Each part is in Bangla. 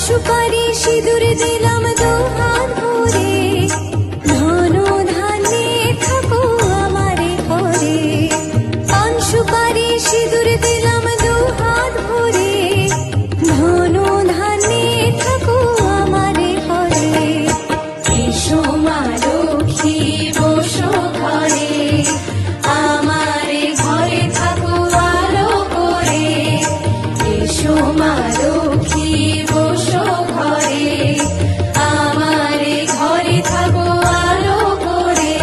সুপারি সিঁদুর দিলাম দুহাত ভরে, ধন ধান্যে থাকো আমারে ঘরে। পান সুপারি সিঁদুর দিলাম দুহাত ভরে, ধন ধান্যে থাকো আমারে ঘরে। এসো মা লক্ষ্মী বসো ঘরে, আমারে ঘরে থাকো আলো করে। এসো মা লক্ষ্মী বসো ঘরে, আমারে ঘরে থাকো আলো করে।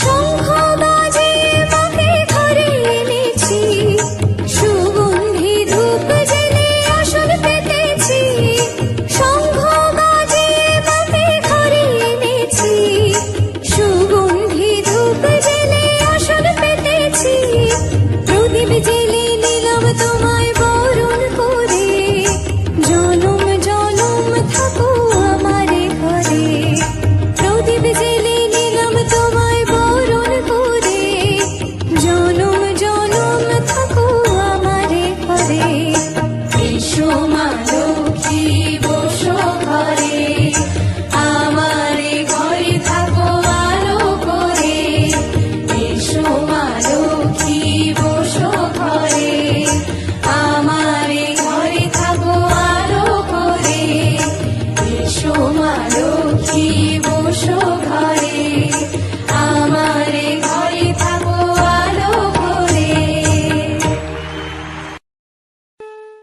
শঙ্খ বাজে মাকে ঘরে এনেছি, সুগন্ধি ধূপ জেলে আসন পেতেছি। শঙ্খ বাজে মাকে ঘরে এনেছি, সুগন্ধি ধূপ জেলে আসন পেতেছি। প্রদীপ জেলে নিলাম তোমায় বরণ করে, জনম জনম থাকো আমারে ঘরে। প্রদীপ জেলে নিলাম তোমায় বরণ করে, জনম জনম থাকো আমারে ঘরে। এসো মা লক্ষ্মী বসো ঘরে, আমারে ঘরে থাকো আলো করে। এসো মা লক্ষ্মী বসো ঘরে, আমারে ঘরে থাকো আলো করে। এসো মা লক্ষ্মী বসো ঘরে।